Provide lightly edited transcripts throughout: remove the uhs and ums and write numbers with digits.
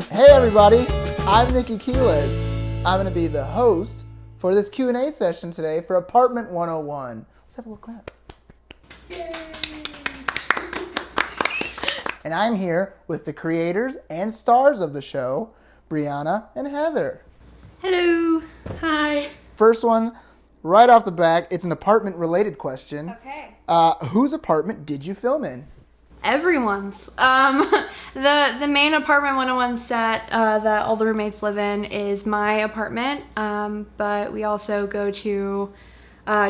Hey everybody, I'm Nicky Quiles. I'm going to be the host for this Q&A session today for Apartment 101. Let's have a little clap. Yay! And I'm here with the creators and stars of the show, Breanna and Heather. Hello. Hi. First one, right off the back, it's an apartment-related question. Okay. Whose apartment did you film in? Everyone's. The main Apartment 101 set that all the roommates live in is my apartment, but we also go to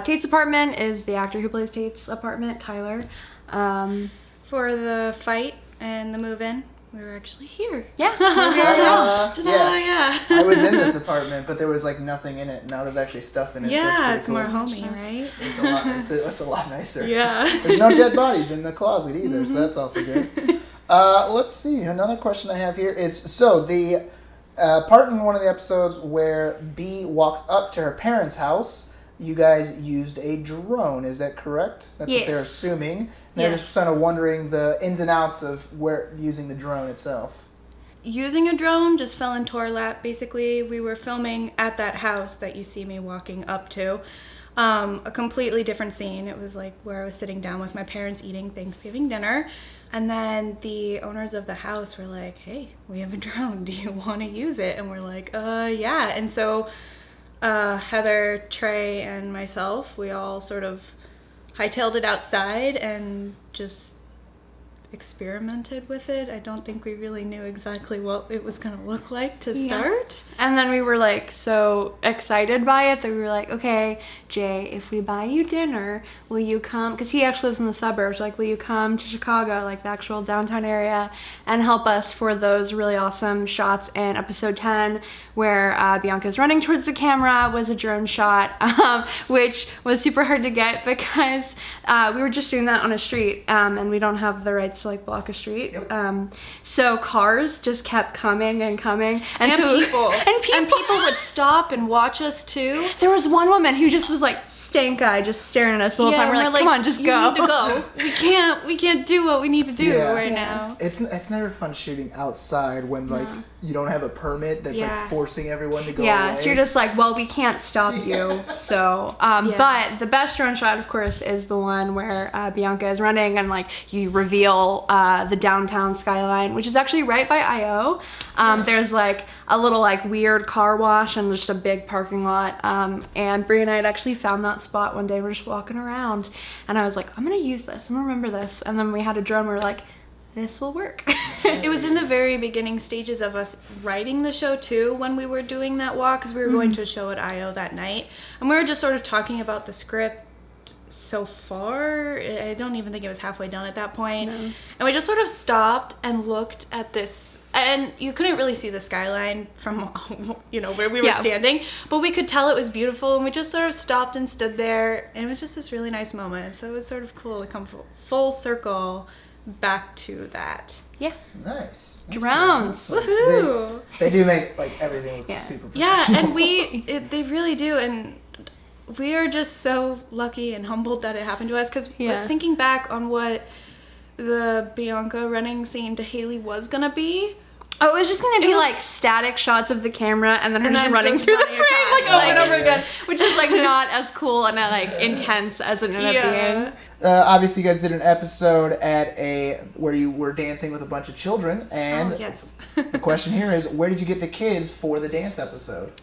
Tate's apartment is the actor who plays Tate's apartment, Tyler. For the fight and the move-in, we were actually here. Yeah. Yeah. I was in this apartment, but there was like nothing in it. Now there's actually stuff in it. Yeah, so it's more homey, right? It's a lot nicer. Yeah. There's no dead bodies in the closet either, so that's also good. Let's see. Another question I have here is, so the part in one of the episodes where B walks up to her parents' house, you guys used a drone. Is that correct? That's what they're assuming. And they're just kind of wondering the ins and outs of where using the drone itself. Using a drone just fell into our lap. Basically, we were filming at that house that you see me walking up to. A completely different scene. It was like where I was sitting down with my parents eating Thanksgiving dinner. And then the owners of the house were like, hey, we have a drone. Do you want to use it? And we're like, yeah. And so Heather, Trey, and myself, we all sort of hightailed it outside and just experimented with it. I don't think we really knew exactly what it was going to look like to start. And then we were like so excited by it that we were like, okay, Jay, if we buy you dinner, will you come? Because he actually lives in the suburbs. Like, will you come to Chicago, like the actual downtown area, and help us for those really awesome shots in episode 10 where Bianca's running towards the camera was a drone shot, which was super hard to get because we were just doing that on a street and we don't have the rights to like block a street. Yep. So cars just kept coming and coming. And so, people. And people would stop and watch us too. There was one woman who just was like stank eye, just staring at us the whole time. We're like, come on, just go. You need to go. We can't do what we need to do right now. It's never fun shooting outside when like you don't have a permit that's like forcing everyone to go away. So you're just like, well, we can't stop you. So, but the best drone shot, of course, is the one where Bianca is running and like you reveal the downtown skyline, which is actually right by I.O. There's like a little like weird car wash and just a big parking lot. And Breanna and I had actually found that spot one day. We're just walking around and I was like, I'm gonna use this, I'm gonna remember this. And then we had a drone, we were like, this will work. It was in the very beginning stages of us writing the show too when we were doing that walk, because we were going to a show at I.O. that night. And we were just sort of talking about the script so far. I don't even think it was halfway done at that point. No. And we just sort of stopped and looked at this, and you couldn't really see the skyline from where we were standing, but we could tell it was beautiful, and we just sort of stopped and stood there, and it was just this really nice moment. So it was sort of cool to come full circle back to that. Yeah. Nice. Drones. Woohoo! They do make like everything look super professional. Yeah, and they really do, and we are just so lucky and humbled that it happened to us, because thinking back on what the Bianca running scene to Haley was gonna be. Oh, it was just gonna be like static shots of the camera and then her just running through the frame like over and over again, which is like not as cool and like intense as it ended up being. Obviously, you guys did an episode where you were dancing with a bunch of children, and the question here is, where did you get the kids for the dance episode?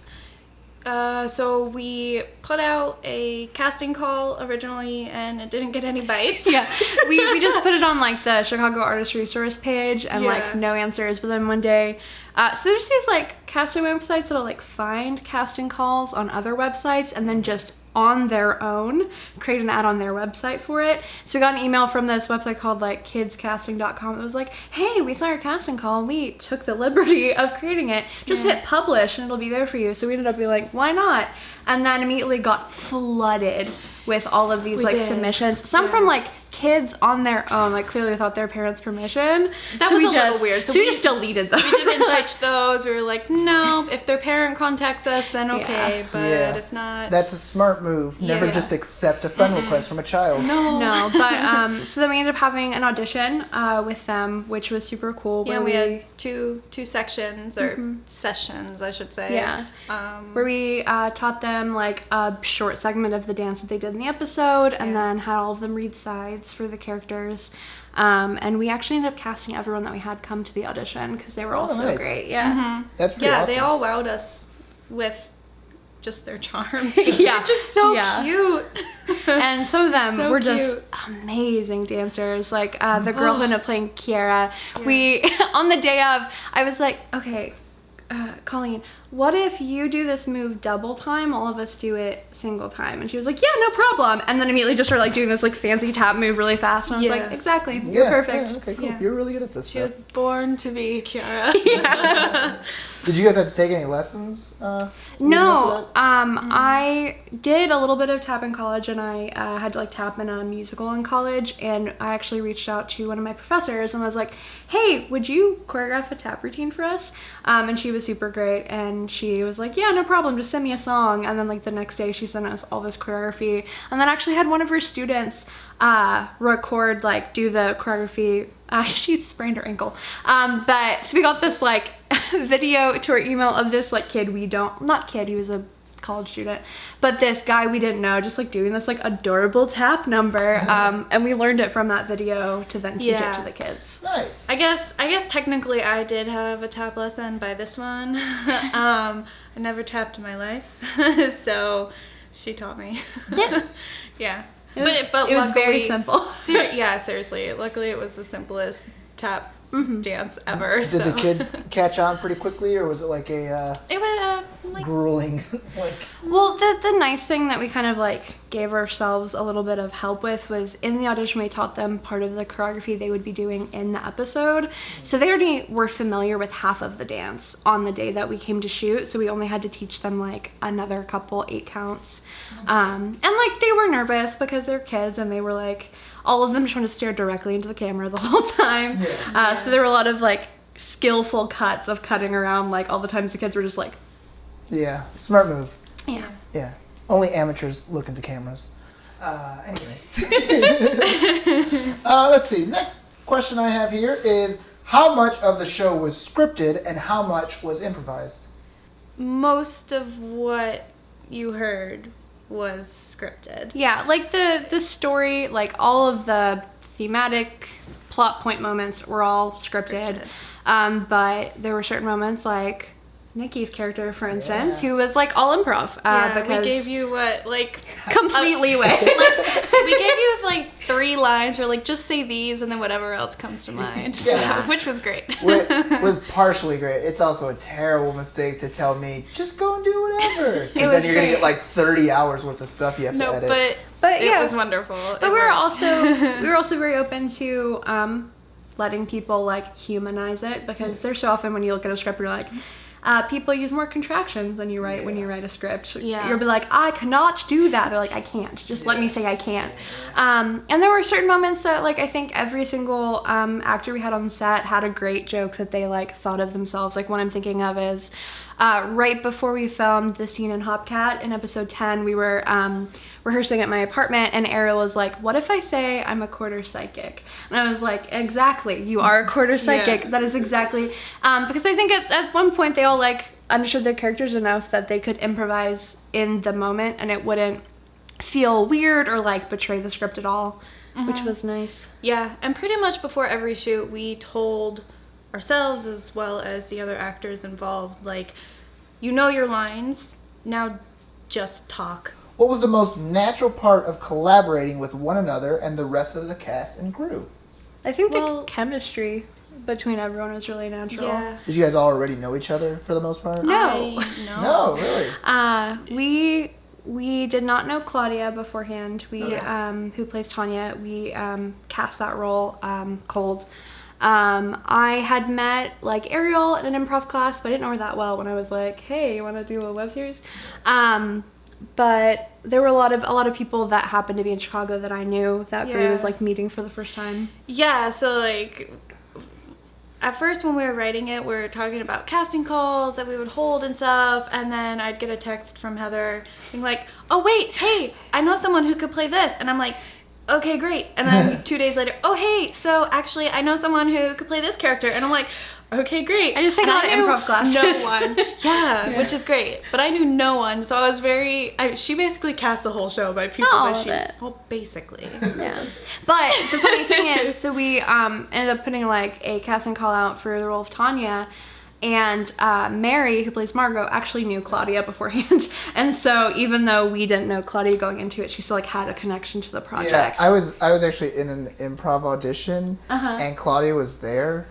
So we put out a casting call originally, and it didn't get any bites. We just put it on like the Chicago Artist Resource page, and like no answers. But then one day, so there's these like casting websites that'll like find casting calls on other websites, and then just on their own create an ad on their website for it. So we got an email from this website called like kidscasting.com. It was like, hey, we saw your casting call and we took the liberty of creating it. Just hit publish and it'll be there for you. So we ended up being like, why not? And then immediately got flooded with all of these We like did. submissions. Some from like kids on their own, like clearly without their parents' permission. That was a little weird. So we just deleted those. We didn't touch those. We were like, no, if their parent contacts us, then okay. But if not... That's a smart move. Never just accept a friend request from a child. No, but so then we ended up having an audition with them, which was super cool. Yeah, we had two sections, or sessions, I should say. Yeah. Where we taught them like a short segment of the dance that they did in the episode, and then had all of them read sides for the characters. And we actually ended up casting everyone that we had come to the audition because they were all so great. Yeah. That's pretty awesome. They all wowed us with just their charm. Yeah. They're just so cute. And some of them So were cute. just amazing dancers. Like the girl who ended up playing Kiara. We, on the day of, I was like, okay, Colleen, what if you do this move double time, all of us do it single time? And she was like, yeah, no problem. And then immediately just started like doing this like fancy tap move really fast. And I was like, exactly, you're perfect. Yeah, okay, cool. Yeah. You're really good at this She stuff. was born to be Kiara. Did you guys have to take any lessons? No, I did a little bit of tap in college, and I had to like tap in a musical in college, and I actually reached out to one of my professors and was like, hey, would you choreograph a tap routine for us? And she was super great, and she was like, yeah, no problem, just send me a song. And then like the next day she sent us all this choreography, and then actually had one of her students record, like do the choreography. She sprained her ankle. But so we got this like video to our email of this like kid he was a college student, but this guy we didn't know just like doing this like adorable tap number. And we learned it from that video to then teach it to the kids. Nice. I guess technically I did have a tap lesson by this one. I never tapped in my life. So she taught me. Yes. Yeah. It was very simple. Seriously. Luckily, it was the simplest tap dance ever. Did the kids catch on pretty quickly, or was it like a It was like grueling? Well, the nice thing that we kind of like gave ourselves a little bit of help with was in the audition we taught them part of the choreography they would be doing in the episode. So they already were familiar with half of the dance on the day that we came to shoot. So we only had to teach them like another couple 8 counts. And like they were nervous because they're kids, and they were like all of them trying to stare directly into the camera the whole time. So there were a lot of like skillful cuts of cutting around like all the times the kids were just like, Yeah, smart move. yeah. Yeah, only amateurs look into cameras. Anyways. Let's see. Next question I have here is, how much of the show was scripted and how much was improvised? most of what you heard was scripted. Yeah, like the story, like all of the thematic plot point moments were all scripted. But there were certain moments like Nicky's character, for instance, who was like all improv. Because we gave you what, like complete leeway. we gave you like 3 lines, or like just say these and then whatever else comes to mind. Yeah. So, which was great. was partially great. It's also a terrible mistake to tell me, just go and do whatever. Because then was you're going to great. get like 30 hours worth of stuff you have to edit. But yeah. it was wonderful. But we were also very open to letting people like humanize it, because there's so often when you look at a script you're like, people use more contractions than you write when you write a script. Yeah. You'll be like, I cannot do that. They're like, I can't. Just let me say I can't. And there were certain moments that like I think every single actor we had on set had a great joke that they like thought of themselves. Like one I'm thinking of is right before we filmed the scene in Hopcat in episode 10, we were rehearsing at my apartment, and Ariel was like, what if I say I'm a quarter psychic? And I was like, exactly, you are a quarter psychic. Yeah. That is exactly, because I think at one point they all like understood their characters enough that they could improvise in the moment and it wouldn't feel weird or like betray the script at all, which was nice. Yeah, and pretty much before every shoot, we told ourselves as well as the other actors involved, like, you know your lines, now just talk. What was the most natural part of collaborating with one another and the rest of the cast and crew? I think the chemistry between everyone was really natural. Yeah. Did you guys all already know each other for the most part? No. No, really? We did not know Claudia beforehand. We who plays Tanya. We cast that role cold. I had met like Ariel in an improv class, but I didn't know her that well when I was like, hey, you want to do a web series? But there were a lot of people that happened to be in Chicago that I knew that Bree was like meeting for the first time. Yeah, so like at first when we were writing it, we were talking about casting calls that we would hold and stuff, and then I'd get a text from Heather being like, oh wait, hey, I know someone who could play this, and I'm like, okay, great. And then 2 days later, oh hey, so actually I know someone who could play this character, and I'm like, okay, great. I just take a lot of improv classes. No one. Yeah, which is great. But I knew no one, so I was she basically cast the whole show by people well, basically. Yeah. But the funny thing is, so we ended up putting like a casting call out for the role of Tanya, and Mary, who plays Margot, actually knew Claudia beforehand. And so even though we didn't know Claudia going into it, she still like had a connection to the project. Yeah, I was actually in an improv audition, and Claudia was there.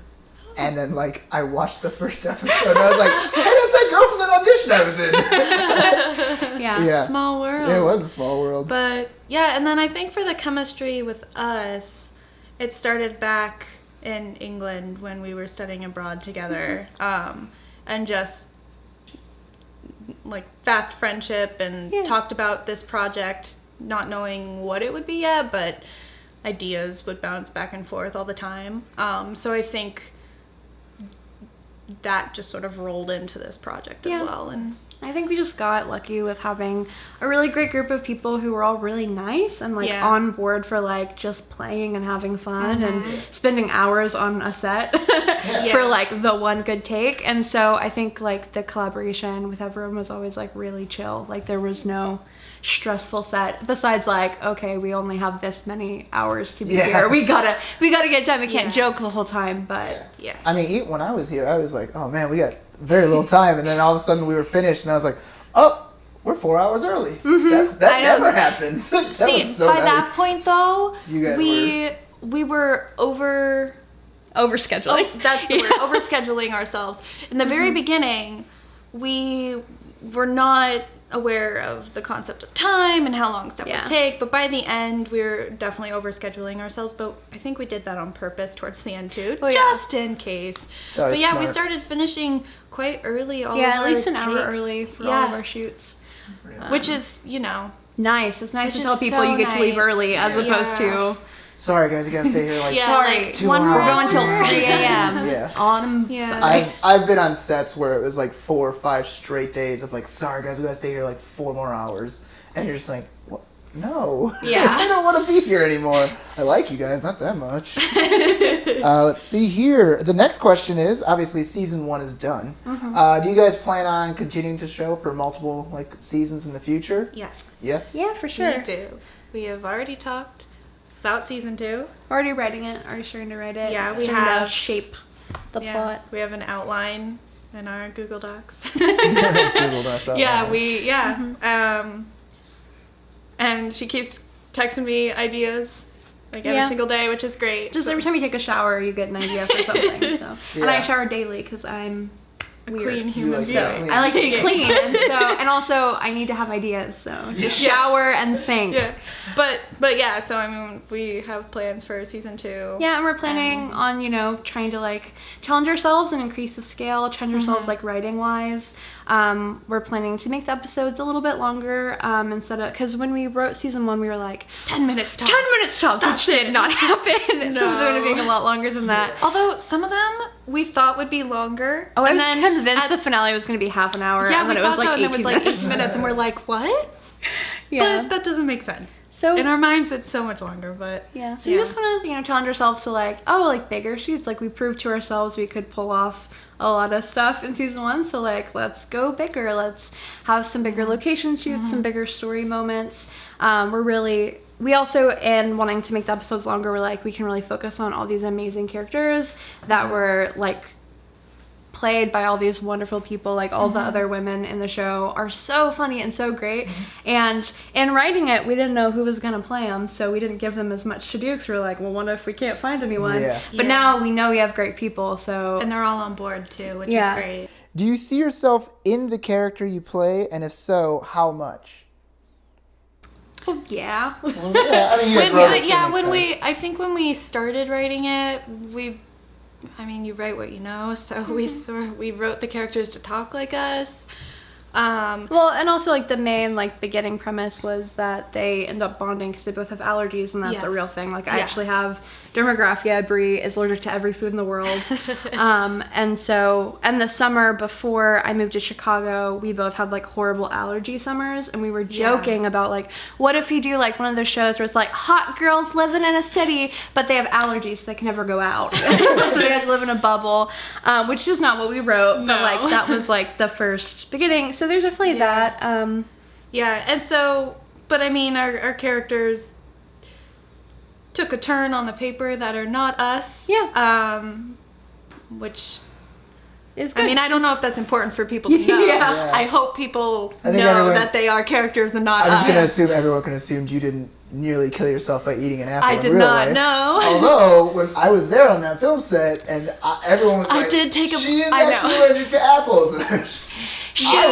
And then, like, I watched the first episode, and I was like, hey, that's that girl from that audition I was in. Yeah. Small world. It was a small world. But, yeah, and then I think for the chemistry with us, it started back in England when we were studying abroad together. And just, like, fast friendship and talked about this project, not knowing what it would be yet, but ideas would bounce back and forth all the time. So I think that just sort of rolled into this project as well. And I think we just got lucky with having a really great group of people who were all really nice and like on board for like just playing and having fun and spending hours on a set for like the one good take. And so I think like the collaboration with everyone was always like really chill. Like there was no stressful set besides like, okay, we only have this many hours to be here, we gotta get done, we can't joke the whole time. But I mean, when I was here, I was like, oh man, we got very little time, and then all of a sudden we were finished, and I was like, oh, we're 4 hours early. That never happens. That See, was so by nice. that point though, You guys we were overscheduling. That's the word, overscheduling ourselves. In the very beginning, we were not aware of the concept of time and how long stuff would take, but by the end we were definitely overscheduling ourselves, but I think we did that on purpose towards the end too, just in case. But yeah, we started finishing quite early at least an hour early for all of our shoots, which is, you know, nice. It's nice to tell people you get to leave early as opposed to sorry guys, you gotta stay here like sorry, 2 hours. we're going till 3 a.m. on Sunday. I've been on sets where it was like 4 or 5 straight days of like, sorry guys, we gotta stay here like 4 more hours, and you're just like, what? No, I don't want to be here anymore. I like you guys, not that much. Let's see here. The next question is, obviously season 1 is done. Do you guys plan on continuing to show for multiple like seasons in the future? Yes. Yeah, for sure. We do. We have already talked about season 2. Already writing it. Already starting to write it. Yeah, we starting have to shape the plot. We have an outline in our Google Docs. Google Docs outline. And she keeps texting me ideas like every single day, which is great. Just every time you take a shower, you get an idea for something. So, and I shower daily because I'm a weird. Clean human. So I like to be clean, and also I need to have ideas. So just shower and think. Yeah, but yeah. So I mean, we have plans for season 2. Yeah, and we're planning on trying to like challenge ourselves and increase the scale, challenge ourselves like writing wise. We're planning to make the episodes a little bit longer instead of, because when we wrote season 1, we were like 10 minutes tops. 10 minutes tops, which did not happen. No. Some of them ended up being a lot longer than that. Although some of them we thought would be longer. Oh, I was convinced the finale was going to be half an hour. Yeah, and then it was like 18 minutes. 8 minutes, and we're like, what? Yeah, but that doesn't make sense. So in our minds, it's so much longer. But we just want to challenge ourselves to like bigger shoots. Like we proved to ourselves we could pull off a lot of stuff in season 1. So like let's go bigger. Let's have some bigger location shoots, some bigger story moments. We also, in wanting to make the episodes longer, we're like, we can really focus on all these amazing characters that were like played by all these wonderful people. Like all the other women in the show are so funny and so great. And in writing it, we didn't know who was going to play them, so we didn't give them as much to do because we were like, well, what if we can't find anyone? But now we know we have great people, so... And they're all on board too, which is great. Do you see yourself in the character you play, and if so, how much? Well, yeah. I mean, you guys wrote it, so it makes sense. I think when we started writing it, you write what you know, so we wrote the characters to talk like us. Well, and also, like, the main, like, beginning premise was that they end up bonding because they both have allergies, and that's a real thing. Like, I actually have dermographia. Bree is allergic to every food in the world. And so, and the summer before I moved to Chicago, we both had, like, horrible allergy summers, and we were joking about, like, what if you do, like, one of those shows where it's, like, hot girls living in a city, but they have allergies, so they can never go out. So they had to live in a bubble, which is not what we wrote, but, like, that was, like, the first beginning. So there's definitely that. And so, but I mean, our characters took a turn on the paper that are not us. Yeah. Which is good. I mean, I don't know if that's important for people to know. Yeah. I hope people know that they are characters and not us. I'm just going to assume everyone can assume you didn't nearly kill yourself by eating an apple I in did real not life. know. Although, when I was there on that film set, and everyone was like, I did take a... she is I actually know. allergic to apples. And I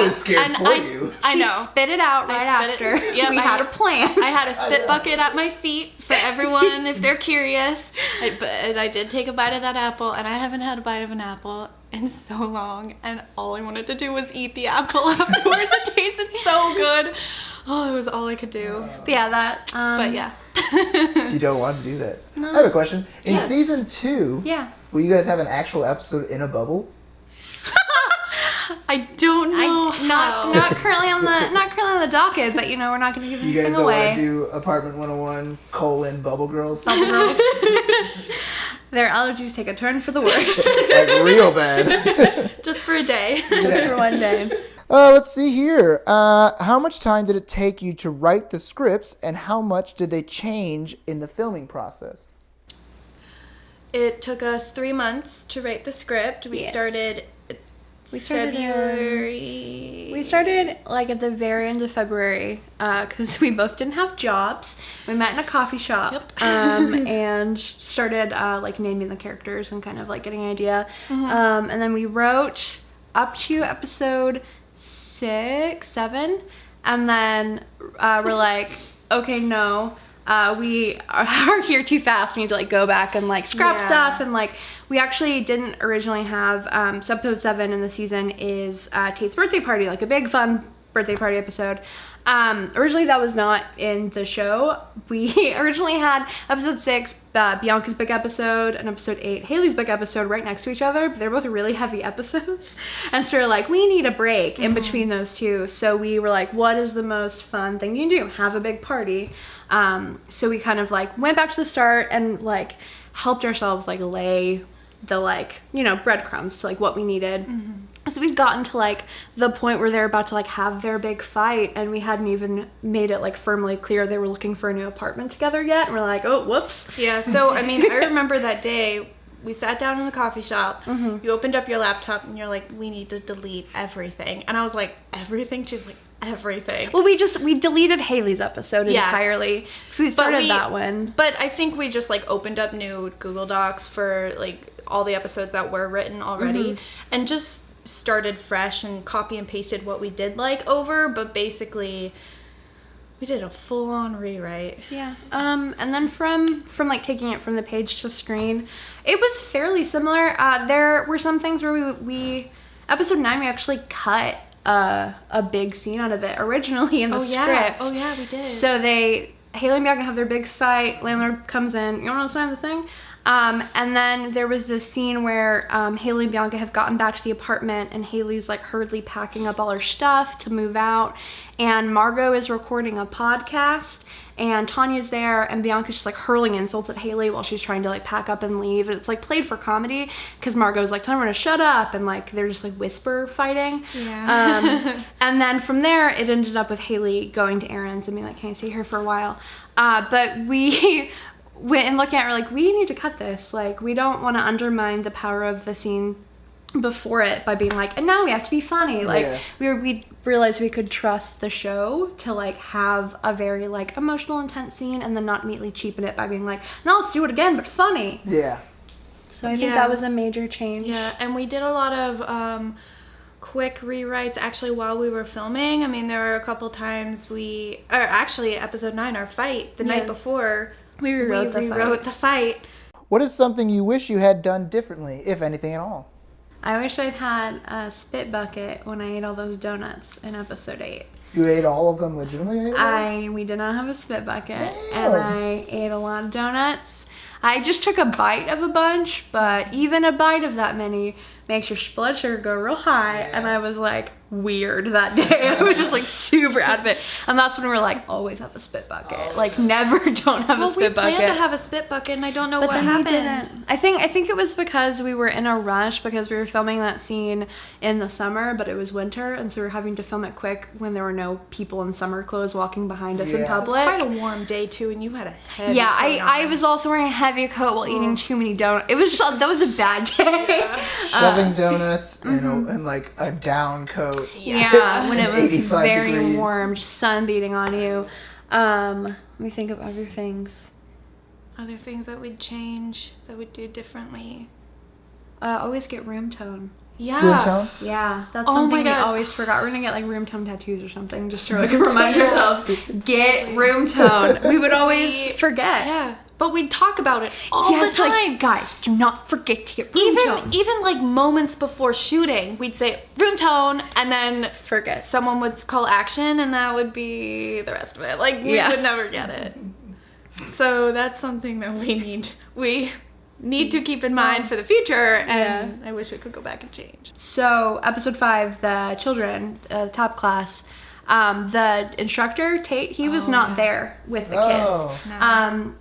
was scared for you. I She know. spit it out right after. Yep, we had a plan. I had a spit bucket at my feet for everyone if they're curious. But I did take a bite of that apple, and I haven't had a bite of an apple in so long. And all I wanted to do was eat the apple afterwards. It tasted so good. Oh, it was all I could do. But yeah, that. But yeah. You don't want to do that. I have a question. In season 2, will you guys have an actual episode in a bubble? I don't know. Not currently on the docket, but you know we're not going to give You anything guys don't away. want to do Apartment 101 : Bubble Girls? Bubble girls. Their allergies take a turn for the worse. Like real bad. Just for a day. Just for one day. Let's see here. How much time did it take you to write the scripts, and how much did they change in the filming process? It took us 3 months to write the script. We started February. We started like at the very end of February because we both didn't have jobs. We met in a coffee shop and started like naming the characters and kind of like getting an idea. And then we wrote up to episode 6, 7, and then we're like, okay, no. We are here too fast. We need to like go back and like scrap stuff, and like we actually didn't originally have so episode 7 in the season is Tate's birthday party, like a big fun birthday party episode. Originally that was not in the show. We originally had episode 6, Bianca's big episode, and episode 8, Haley's big episode, right next to each other, but they're both really heavy episodes. And so we're like, we need a break in between those two. So we were like, what is the most fun thing you can do? Have a big party. So we kind of like went back to the start and like helped ourselves like lay the like, you know, breadcrumbs to like what we needed. So we'd gotten to like the point where they're about to like have their big fight, and we hadn't even made it like firmly clear they were looking for a new apartment together yet. And we're like, oh, whoops. Yeah, so I mean, I remember that day we sat down in the coffee shop, you opened up your laptop and you're like, we need to delete everything. And I was like, everything? She's like, everything. Well, we deleted Haley's episode entirely because we started that one. But I think we just like opened up new Google Docs for like all the episodes that were written already and just started fresh and copy and pasted what we did like over, but basically we did a full-on rewrite. Yeah. And then from like taking it from the page to screen, it was fairly similar. There were some things where we episode 9 we actually cut a big scene out of it originally in the script. Oh yeah, we did. So Haley and Bianca have their big fight. Landlord comes in. You want to sign the thing? And then there was this scene where Haley and Bianca have gotten back to the apartment, and Haley's like hurriedly packing up all her stuff to move out, and Margot is recording a podcast, and Tanya's there, and Bianca's just like hurling insults at Haley while she's trying to like pack up and leave, and it's like played for comedy because Margot's like telling her to shut up, and like they're just like whisper fighting. And then from there it ended up with Haley going to errands and being like, can I stay here for a while? But we went and looking at her like, we need to cut this. Like, we don't want to undermine the power of the scene before it by being like, and now we have to be funny. Like, we realized we could trust the show to like have a very like emotional, intense scene and then not immediately cheapen it by being like, no, let's do it again, but funny. Yeah. So I think that was a major change. Yeah, and we did a lot of quick rewrites actually while we were filming. I mean, there were a couple times actually episode 9, our fight, the night before, we rewrote the fight. What is something you wish you had done differently, if anything at all? I wish I'd had a spit bucket when I ate all those donuts in episode 8. You ate all of them legitimately? We did not have a spit bucket, Damn. and I ate a lot of donuts. I just took a bite of a bunch, but even a bite of that many makes your blood sugar go real high, and I was like weird that day. I was just like super out of it, and that's when we were like, always have a spit bucket, like never don't have a spit bucket. We planned to have a spit bucket, and I don't know But what then happened. we didn't. I think it was because we were in a rush because we were filming that scene in the summer, but it was winter, and so we were having to film it quick when there were no people in summer clothes walking behind us in Yeah. public. It was quite a warm day too, and you had a heavy Yeah, coat I on. was also wearing a heavy coat while eating too many donuts. It was just, that was a bad day. Shoving donuts in like a down coat. Yeah, when it was 85 very degrees. warm, just sun beating on you. Let me think of other things. Other things that we'd change, that we'd do differently. Always get room tone. Yeah. Room tone? Yeah, that's Oh my something we God. always forgot. We're gonna get like room tone tattoos or something, just to like remind ourselves. Get room tone. We would always forget. Yeah. But we'd talk about it all Yes, the time. like, guys, do not forget to get room tone. Even like moments before shooting, we'd say room tone, and then Forget. someone would call action, and that would be the rest of it. Like we Yeah. would never get it. So that's something that we need to keep in mind for the future, and I wish we could go back and change. So, episode 5, the children, top class, the instructor, Tate, he was not there with the Oh.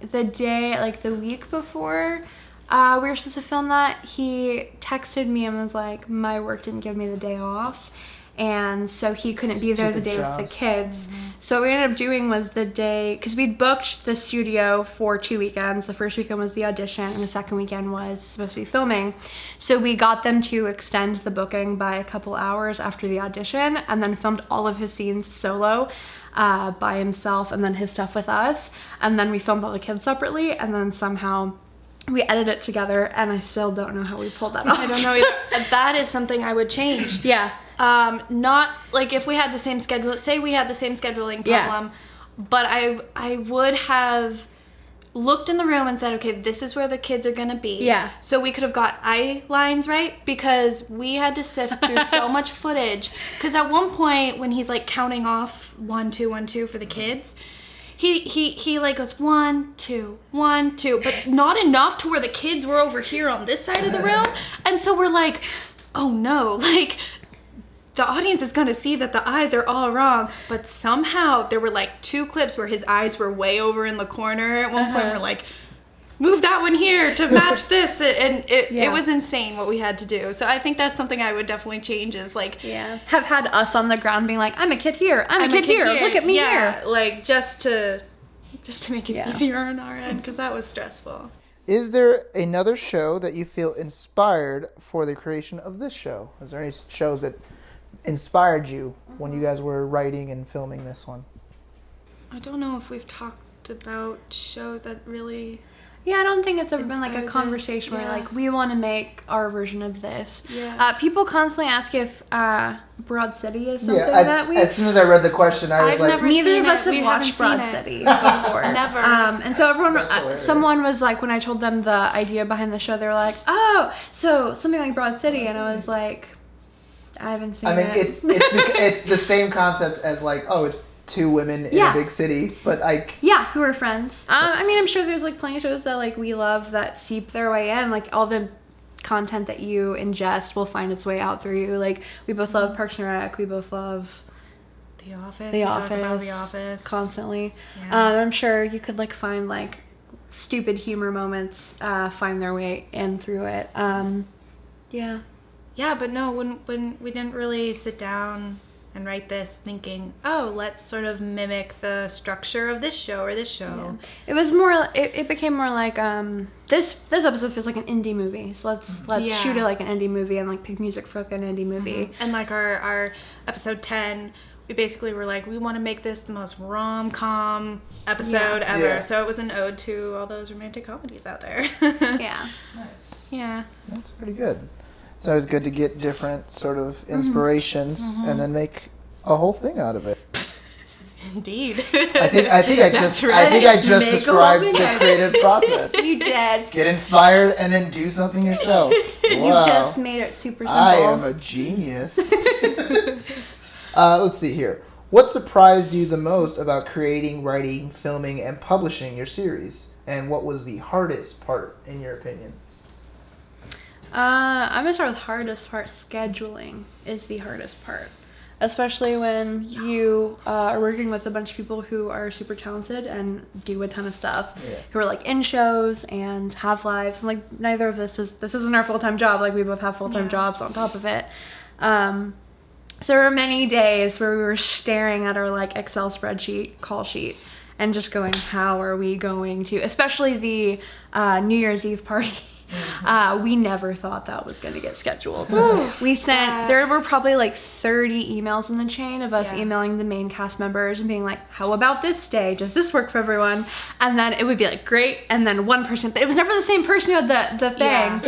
kids. The day, like the week before we were supposed to film that, he texted me and was like, my work didn't give me the day off. And so he couldn't be there the Stupid day with jobs. the kids. So what we ended up doing was the day, because we'd booked the studio for 2 weekends. The first weekend was the audition, and the second weekend was supposed to be filming. So we got them to extend the booking by a couple hours after the audition, and then filmed all of his scenes solo by himself, and then his stuff with us. And then we filmed all the kids separately, and then somehow we edited it together, and I still don't know how we pulled that off. I don't know either. That is something I would change. Yeah. Not like if we had the same schedule. Say we had the same scheduling Yeah. problem, but I would have looked in the room and said, okay, this is where the kids are gonna be. Yeah. So we could have got eye lines right, because we had to sift through so much footage. Because at one point when he's like counting off 1, 2, 1, 2 for the kids, he like goes 1, 2, 1, 2, but not enough to where the kids were over here on this side of the room. And so we're like, oh no, like the audience is going to see that the eyes are all wrong. But somehow there were like 2 clips where his eyes were way over in the corner. At one point we're like, move that one here to match this. And it was insane what we had to do. So I think that's something I would definitely change, is like, Have had us on the ground being like, I'm a kid here, I'm a kid here, look at me here. Like just to make it easier on our end, because that was stressful. Is there another show that you feel inspired for the creation of this show? Is there any shows that inspired you when you guys were writing and filming this one? I don't know if we've talked about shows that really... Yeah, I don't think it's ever been like a Inspired conversation this, where yeah. like, we want to make our version of this. Yeah. People constantly ask if Broad City is something Yeah, that we... as soon as I read the question, I was I've like, never Neither seen of us it. have We watched haven't Broad seen it. City before. Never. And so everyone, That's hilarious. someone was like, when I told them the idea behind the show, they were like, oh, so something like Broad City. And I was like, I haven't seen I mean, it. it's the same concept as like, oh, it's 2 women in Yeah. a big city, but like, Yeah, who are friends. I mean, I'm sure there's like plenty of shows that like we love that seep their way in. Like all the content that you ingest will find its way out through you. Like we both love Parks and Rec. We both love The Office. The we Office. talk about The Office. Constantly. Yeah. I'm sure you could like find like stupid humor moments find their way in through it. Yeah. Yeah, but no, when we didn't really sit down and write this thinking, oh, let's sort of mimic the structure of this show or this show. It was more. It became more like this episode feels like an indie movie. So let's Yeah. shoot it like an indie movie and like pick music for like an indie movie. And like our episode 10, we basically were like, we want to make this the most rom-com episode ever. Yeah. So it was an ode to all those romantic comedies out there. Yeah. nice. Yeah. That's pretty good. It's always good to get different sort of inspirations and then make a whole thing out of it. Indeed. I think I just Make described a the living. creative process. You did. Get inspired and then do something yourself. You Wow. just made it super simple. I am a genius. Let's see here. What surprised you the most about creating, writing, filming, and publishing your series? And what was the hardest part, in your opinion? I'm gonna start with hardest part. Scheduling is the hardest part, especially when you are working with a bunch of people who are super talented and do a ton of stuff, who are like in shows and have lives. And like neither of this isn't our full-time job. Like we both have full-time jobs on top of it. So there were many days where we were staring at our like Excel spreadsheet, call sheet, and just going, how are we going to, especially the New Year's Eve party. We never thought that was going to get scheduled. We sent, there were probably like 30 emails in the chain of us emailing the main cast members and being like, how about this day? Does this work for everyone? And then it would be like, great. And then one person, but it was never the same person who had the thing.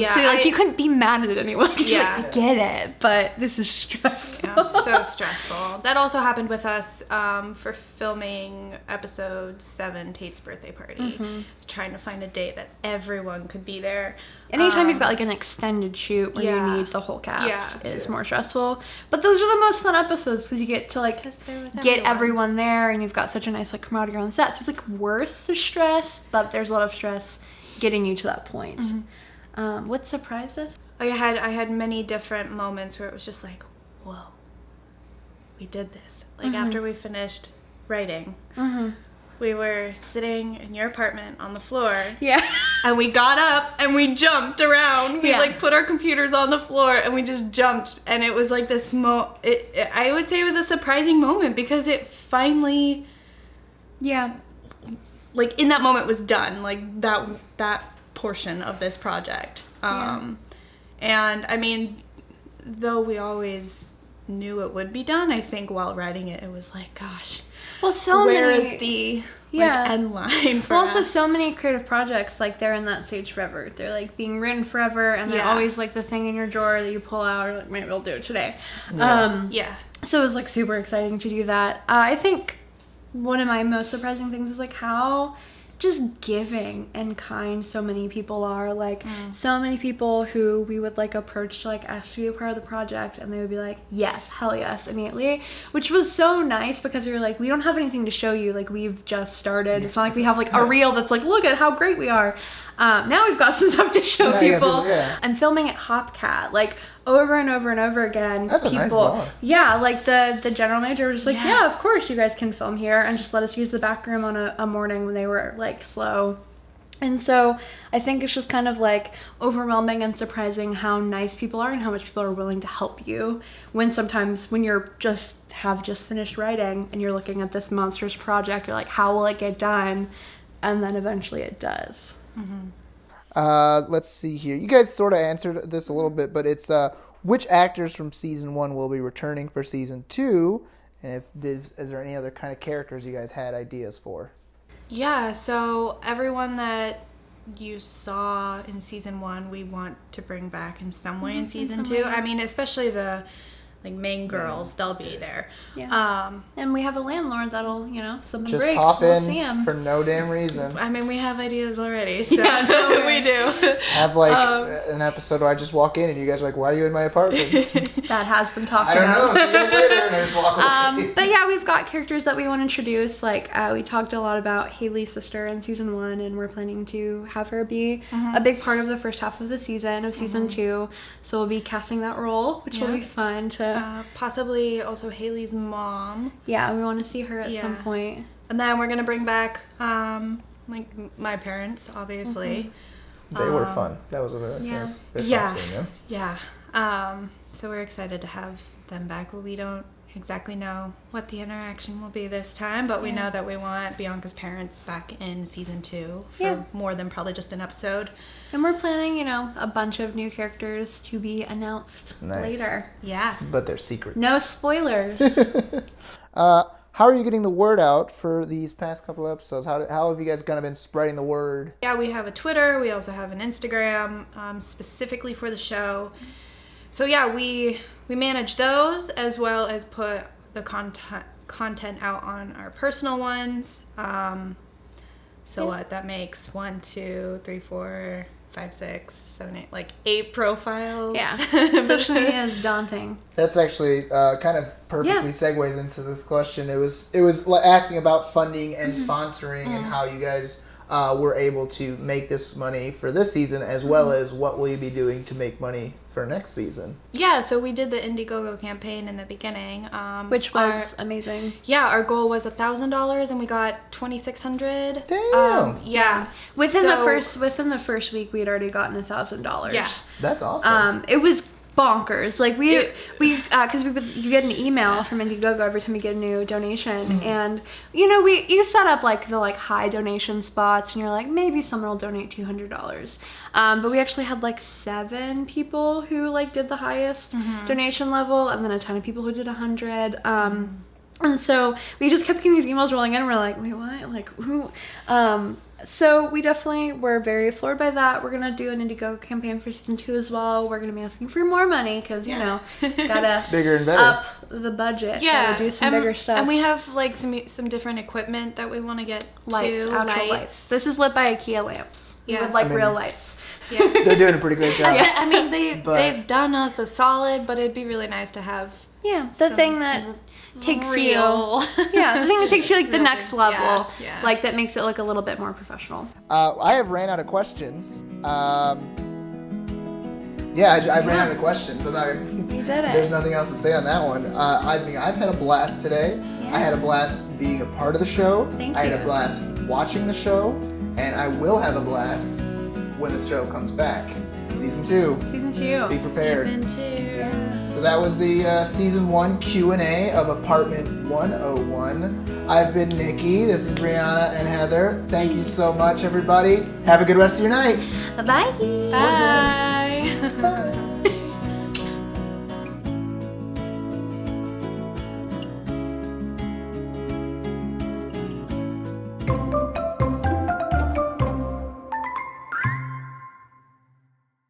So like you couldn't be mad at anyone. I get it, but this is stressful. Yeah, so stressful. That also happened with us for filming episode 7, Tate's birthday party. Trying to find a date that everyone could be there. Anytime you've got like an extended shoot where you need the whole cast is more stressful. But those are the most fun episodes because you get to like get everyone there and you've got such a nice like camaraderie on set. So it's like worth the stress, but there's a lot of stress getting you to that point. What surprised us? I had many different moments where it was just like, whoa, we did this. Like after we finished writing, we were sitting in your apartment on the floor. Yeah. And we got up and we jumped around. We like put our computers on the floor and we just jumped. And it was like this I would say it was a surprising moment because it finally, like in that moment was done. Like that portion of this project. And I mean, though we always knew it would be done, I think while writing it, it was like, gosh. Well, where is the end line for also us? so many creative projects, like they're in that stage forever. They're like being written forever, and they're always like the thing in your drawer that you pull out, or like maybe we'll do it today. So it was like super exciting to do that. I think one of my most surprising things is like how just giving and kind so many people are. Like so many people who we would like approach to like ask to be a part of the project, and they would be like, yes, hell yes, immediately, which was so nice because we were like, we don't have anything to show you, like we've just started. It's not like we have like a reel that's like, look at how great we are. Now we've got some stuff to show people. I'm filming at Hopcat like over and over and over again. That's a nice bar. Like the general manager was just like, yeah, of course you guys can film here, and just let us use the back room on a morning when they were like slow. And so I think it's just kind of like overwhelming and surprising how nice people are and how much people are willing to help you when sometimes when you're just finished writing and you're looking at this monstrous project, you're like, how will it get done? And then eventually it does. Let's see here. You guys sort of answered this a little bit, but it's which actors from season 1 will be returning for season 2, and is there any other kind of characters you guys had ideas for? Yeah, so everyone that you saw in season 1, we want to bring back in some way in season 2. I mean, especially the like main girls, they'll be there. And we have a landlord that'll, something just breaks, pop we'll in see him for no damn reason. I mean, we have ideas already, so we do. Have like an episode where I just walk in and you guys are like, why are you in my apartment? That has been talked I don't about. know. See you guys later, and I just walk away. But yeah, we've got characters that we want to introduce. Like we talked a lot about Haley's sister in season 1, and we're planning to have her be a big part of the first half of the season of season 2. So we'll be casting that role, which will be fun to. Possibly also Haley's mom. Yeah, we want to see her at some point. And then we're gonna bring back like my parents, obviously. They were fun. That was a really nice. So we're excited to have them back. Well, we don't exactly know what the interaction will be this time, but we know that we want Bianca's parents back in season 2 for more than probably just an episode. And we're planning, a bunch of new characters to be announced later. Yeah. But they're secrets. No spoilers. How are you getting the word out for these past couple of episodes? How have you guys kind of been spreading the word? Yeah, we have a Twitter. We also have an Instagram specifically for the show. So yeah, we manage those as well as put the content out on our personal ones. So what that makes 1, 2, 3, 4, 5, 6, 7, 8, like 8 profiles. Yeah. Social media is daunting. That's actually kind of perfectly segues into this question. It was asking about funding and sponsoring and how you guys were able to make this money for this season, as well as what will you be doing to make money for next season. Yeah, so we did the Indiegogo campaign in the beginning, which was amazing. Yeah, our goal was $1,000 and we got $2,600. Damn. Yeah. Within the first week, we had already gotten $1,000. Yeah. That's awesome. It was bonkers. Like because you get an email from Indiegogo every time you get a new donation, and you set up like the high donation spots, and you're like, maybe someone will donate $200. But we actually had like 7 people who did the highest donation level, and then a ton of people who did 100. And so we just kept getting these emails rolling in, and we're like, wait, what? Like, who? So we definitely were very floored by that. We're going to do an Indiegogo campaign for season 2 as well. We're going to be asking for more money because, gotta bigger and better. up the budget. Yeah. Gotta do some bigger stuff. And we have some different equipment that we want to get actual lights. This is lit by IKEA lamps. Yeah. We would real lights. Yeah. They're doing a pretty great job. Yeah, I mean, they've done us a solid, but it'd be really nice to have the thing that takes real. the thing that takes you the next level, yeah. That makes it look a little bit more professional. I have ran out of questions. I ran out of questions. You did it. There's nothing else to say on that one. I've had a blast today. Yeah. I had a blast being a part of the show. Thank I had you. a blast watching the show, and I will have a blast when the show comes back. Season 2. Season 2. Be prepared. Season 2. Yeah. So that was the Season 1 Q&A of Apartment 101. I've been Nikki. This is Breanna and Heather. Thank you so much, everybody. Have a good rest of your night. Bye. Bye. Bye.